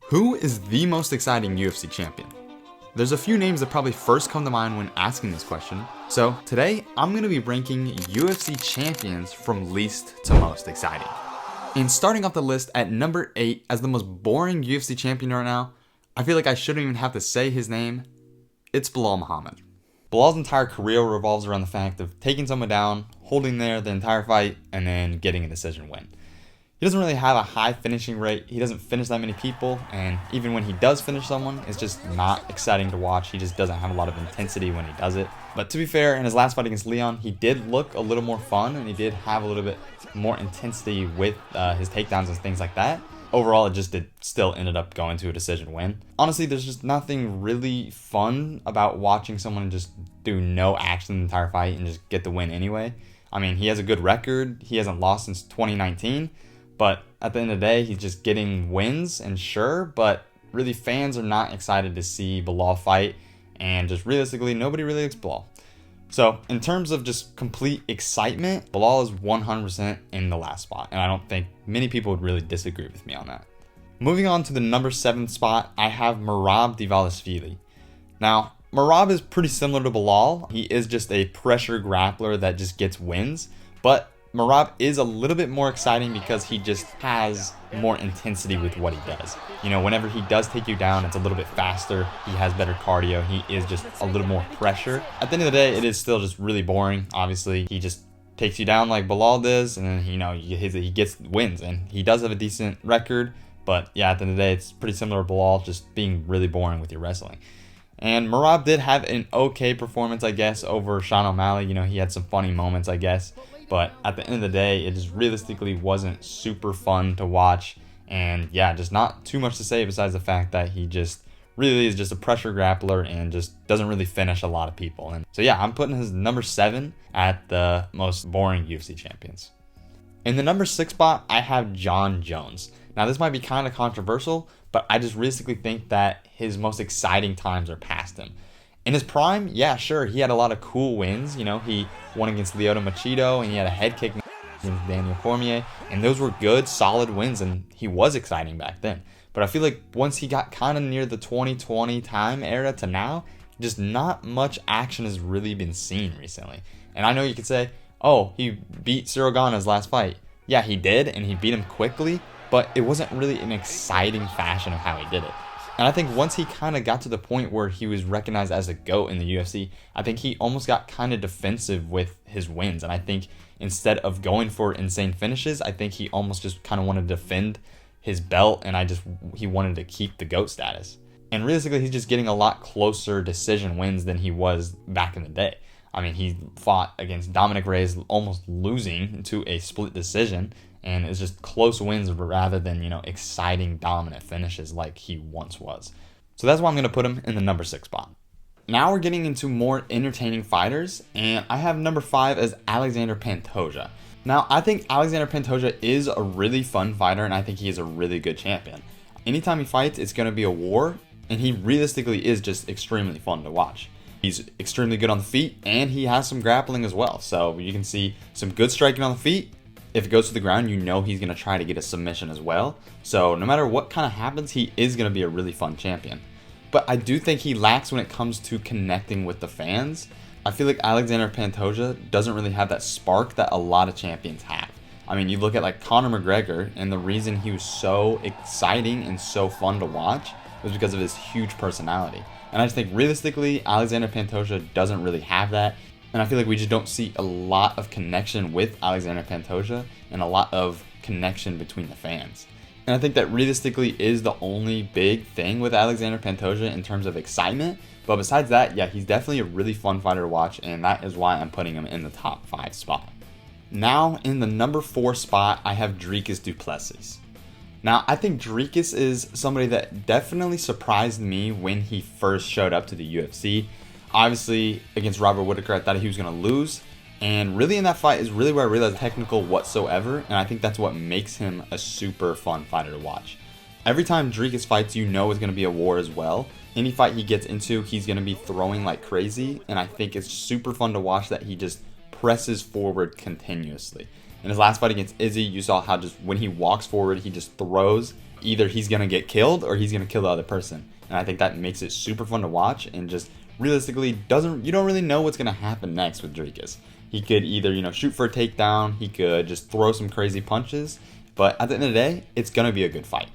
Who is the most exciting UFC champion? There's a few names that probably first come to mind when asking this question. So today, I'm going to be ranking UFC champions from least to most exciting. And starting off the list at number 8 as the most boring UFC champion right now, I feel like I shouldn't even have to say his name. It's Belal Muhammad. Belal's entire career revolves around the fact of taking someone down, holding there the entire fight, and then getting a decision win. He doesn't really have a high finishing rate. He doesn't finish that many people, and even when he does finish someone, it's just not exciting to watch. He just doesn't have a lot of intensity when he does it. But to be fair, in his last fight against Leon, he did look a little more fun, and he did have a little bit more intensity with his takedowns and things like that. Overall, still ended up going to a decision win. Honestly, there's just nothing really fun about watching someone just do no action the entire fight and just get the win anyway. I mean, he has a good record. He hasn't lost since 2019. But at the end of the day, he's just getting wins, and sure, but really fans are not excited to see Belal fight, and just realistically, nobody really likes Belal. So in terms of just complete excitement, Belal is 100% in the last spot, and I don't think many people would really disagree with me on that. Moving on to the number 7 spot, I have Merab Dvalishvili. Now, Merab is pretty similar to Belal. He is just a pressure grappler that just gets wins, but Merab is a little bit more exciting because he just has more intensity with what he does. You know, whenever he does take you down, it's a little bit faster. He has better cardio. He is just a little more pressure. At the end of the day, it is still just really boring. Obviously, he just takes you down like Belal does, and then, he gets wins, and he does have a decent record. But yeah, at the end of the day, it's pretty similar to Belal, just being really boring with your wrestling. And Merab did have an okay performance, I guess, over Sean O'Malley. You know, he had some funny moments, I guess. But at the end of the day, it just realistically wasn't super fun to watch. And yeah, just not too much to say besides the fact that he just really is just a pressure grappler and just doesn't really finish a lot of people. And so yeah, I'm putting his number 7 at the most boring UFC champions. In the number 6 spot, I have Jon Jones. Now this might be kind of controversial, but I just realistically think that his most exciting times are past him. In his prime, yeah, sure, he had a lot of cool wins. You know, he won against Lyoto Machida, and he had a head kick against Daniel Cormier, and those were good, solid wins, and he was exciting back then. But I feel like once he got kind of near the 2020 time era to now, just not much action has really been seen recently. And I know you could say, oh, he beat Cyril Gane in his last fight. Yeah, he did, and he beat him quickly, but it wasn't really an exciting fashion of how he did it. And I think once he kind of got to the point where he was recognized as a GOAT in the UFC, I think he almost got kind of defensive with his wins. And I think instead of going for insane finishes, I think he almost just kind of wanted to defend his belt, and he wanted to keep the GOAT status. And realistically, he's just getting a lot closer decision wins than he was back in the day. I mean, he fought against Dominic Reyes, almost losing to a split decision, and it's just close wins rather than, exciting dominant finishes like he once was. So that's why I'm going to put him in the number 6 spot. Now we're getting into more entertaining fighters, and I have number 5 as Alexander Pantoja. Now, I think Alexander Pantoja is a really fun fighter, and I think he is a really good champion. Anytime he fights, it's going to be a war, and he realistically is just extremely fun to watch. He's extremely good on the feet, and he has some grappling as well. So you can see some good striking on the feet. If it goes to the ground, he's going to try to get a submission as well. So no matter what kind of happens, he is going to be a really fun champion. But I do think he lacks when it comes to connecting with the fans. I feel like Alexander Pantoja doesn't really have that spark that a lot of champions have. I mean, you look at like Conor McGregor, and the reason he was so exciting and so fun to watch was because of his huge personality. And I just think realistically, Alexander Pantoja doesn't really have that. And I feel like we just don't see a lot of connection with Alexander Pantoja and a lot of connection between the fans. And I think that realistically is the only big thing with Alexander Pantoja in terms of excitement. But besides that, yeah, he's definitely a really fun fighter to watch, and that is why I'm putting him in the top 5 spot. Now, in the number 4 spot, I have Dricus du Plessis. Now, I think Dricus is somebody that definitely surprised me when he first showed up to the UFC. Obviously, against Robert Whittaker, I thought he was going to lose. And really in that fight is really where I realized technical whatsoever. And I think that's what makes him a super fun fighter to watch. Every time Dricus fights, it's going to be a war as well. Any fight he gets into, he's going to be throwing like crazy. And I think it's super fun to watch that he just presses forward continuously. In his last fight against Izzy, you saw how just when he walks forward, he just throws either he's going to get killed or he's going to kill the other person. And I think that makes it super fun to watch, and just realistically you don't really know what's going to happen next with Dricus. He could either, shoot for a takedown, he could just throw some crazy punches, but at the end of the day, it's going to be a good fight.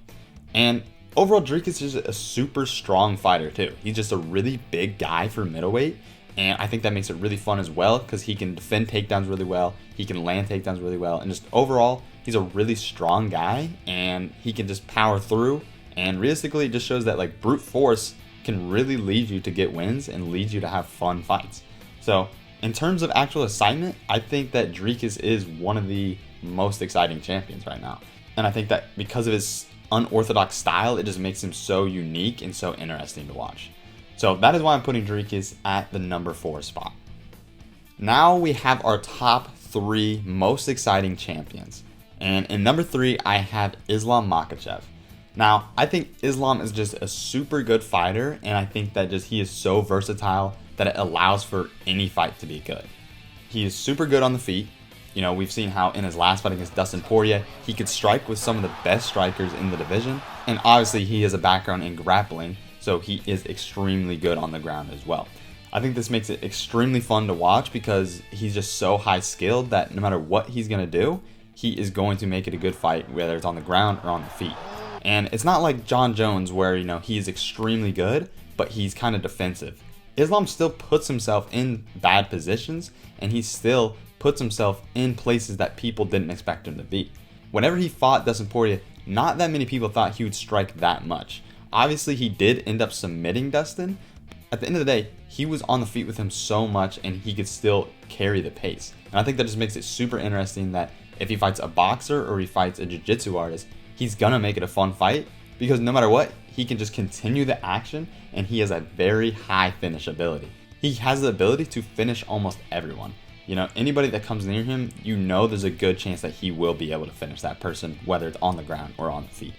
And overall, Dricus is a super strong fighter too. He's just a really big guy for middleweight, and I think that makes it really fun as well because he can defend takedowns really well, he can land takedowns really well, and just overall, he's a really strong guy, and he can just power through, and realistically, it just shows that like brute force can really lead you to get wins and lead you to have fun fights. So in terms of actual excitement, I think that Dricus is one of the most exciting champions right now. And I think that because of his unorthodox style, it just makes him so unique and so interesting to watch. So that is why I'm putting Dricus at the number 4 spot. Now we have our top 3 most exciting champions. And in number 3, I have Islam Makhachev. Now, I think Islam is just a super good fighter, and I think that he is so versatile that it allows for any fight to be good. He is super good on the feet. We've seen how in his last fight against Dustin Poirier, he could strike with some of the best strikers in the division. And obviously, he has a background in grappling, so he is extremely good on the ground as well. I think this makes it extremely fun to watch because he's just so high skilled that no matter what he's going to do, he is going to make it a good fight, whether it's on the ground or on the feet. And it's not like John Jones where, he is extremely good, but he's kind of defensive. Islam still puts himself in bad positions, and he still puts himself in places that people didn't expect him to be. Whenever he fought Dustin Poirier, not that many people thought he would strike that much. Obviously, he did end up submitting Dustin. At the end of the day, he was on the feet with him so much, and he could still carry the pace. And I think that just makes it super interesting that if he fights a boxer or he fights a jiu-jitsu artist, he's gonna make it a fun fight because no matter what, he can just continue the action, and he has a very high finish ability. He has the ability to finish almost everyone. Anybody that comes near him, there's a good chance that he will be able to finish that person, whether it's on the ground or on the feet.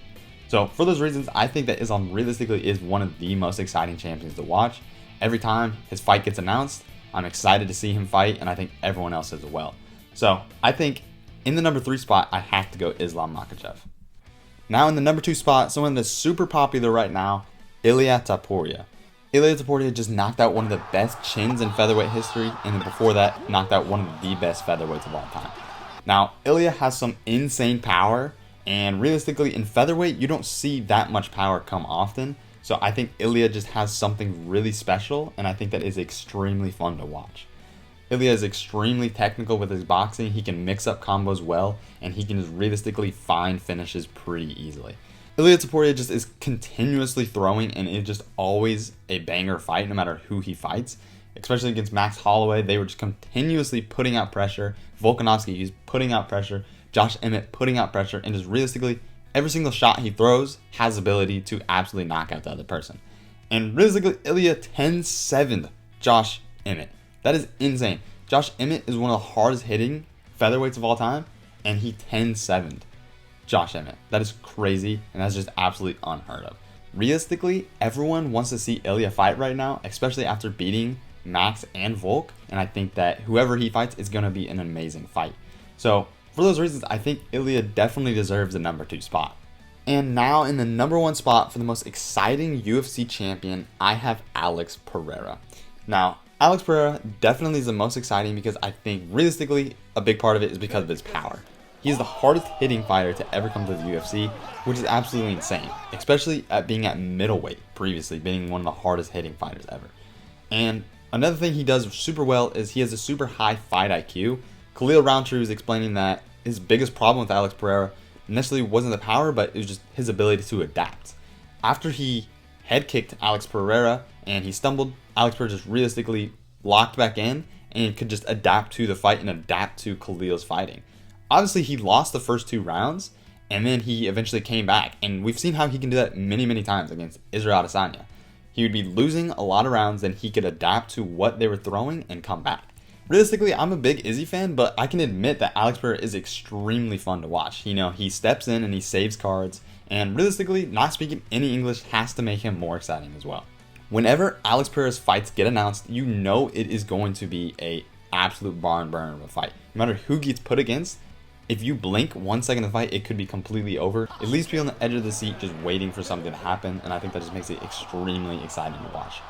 So for those reasons, I think that Islam realistically is one of the most exciting champions to watch. Every time his fight gets announced, I'm excited to see him fight, and I think everyone else is as well. So I think in the number 3 spot, I have to go Islam Makhachev. Now in the number 2 spot, someone that's super popular right now, Ilia Topuria. Ilia Topuria just knocked out one of the best chins in featherweight history, and then before that, knocked out one of the best featherweights of all time. Now, Ilia has some insane power, and realistically, in featherweight, you don't see that much power come often, so I think Ilia just has something really special, and I think that is extremely fun to watch. Ilia is extremely technical with his boxing. He can mix up combos well, and he can just realistically find finishes pretty easily. Ilia Topuria just is continuously throwing, and it's just always a banger fight no matter who he fights. Especially against Max Holloway, they were just continuously putting out pressure. Volkanovski, he's putting out pressure. Josh Emmett putting out pressure, and just realistically, every single shot he throws has the ability to absolutely knock out the other person. And realistically, Ilia 10-7'd Josh Emmett. That is insane. Josh Emmett is one of the hardest hitting featherweights of all time, and he 10-7'd Josh Emmett. That is crazy, and that's just absolutely unheard of. Realistically, everyone wants to see Ilia fight right now, especially after beating Max and Volk, and I think that whoever he fights is going to be an amazing fight. So, for those reasons, I think Ilia definitely deserves the number 2 spot. And now in the number 1 spot for the most exciting UFC champion, I have Alex Pereira. Now, Alex Pereira definitely is the most exciting because I think realistically a big part of it is because of his power. He's the hardest hitting fighter to ever come to the UFC, which is absolutely insane, especially at being at middleweight previously, being one of the hardest hitting fighters ever. And another thing he does super well is he has a super high fight IQ. Khalil Roundtree was explaining that his biggest problem with Alex Pereira necessarily wasn't the power, but it was just his ability to adapt. After he head kicked Alex Pereira and he stumbled, Alex Pereira just realistically locked back in and could just adapt to the fight and adapt to Khalil's fighting. Obviously, he lost the first 2 rounds, and then he eventually came back. And we've seen how he can do that many, many times against Israel Adesanya. He would be losing a lot of rounds, then he could adapt to what they were throwing and come back. Realistically, I'm a big Izzy fan, but I can admit that Alex Pereira is extremely fun to watch. He steps in and he saves cards, and realistically, not speaking any English has to make him more exciting as well. Whenever Alex Pereira's fights get announced, it is going to be a absolute barn burner of a fight. No matter who gets put against, If you blink 1 second of the fight, it could be completely over. It leaves people on the edge of the seat just waiting for something to happen, and I think that just makes it extremely exciting to watch.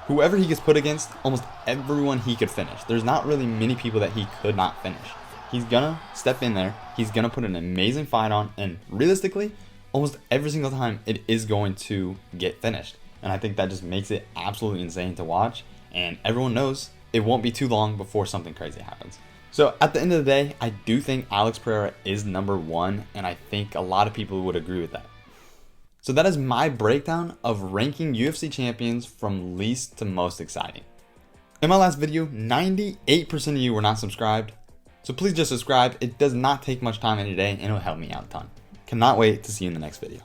Whoever he gets put against, almost everyone he could finish. There's not really many people that he could not finish. He's gonna step in there, he's gonna put an amazing fight on, and realistically, almost every single time it is going to get finished. And I think that just makes it absolutely insane to watch, and everyone knows it won't be too long before something crazy happens. So at the end of the day, I do think Alex Pereira is number one, and I think a lot of people would agree with that. So that is my breakdown of ranking UFC champions from least to most exciting. In my last video, 98% of you were not subscribed, so please just subscribe. It does not take much time in a day, and it'll help me out a ton. Cannot wait to see you in the next video.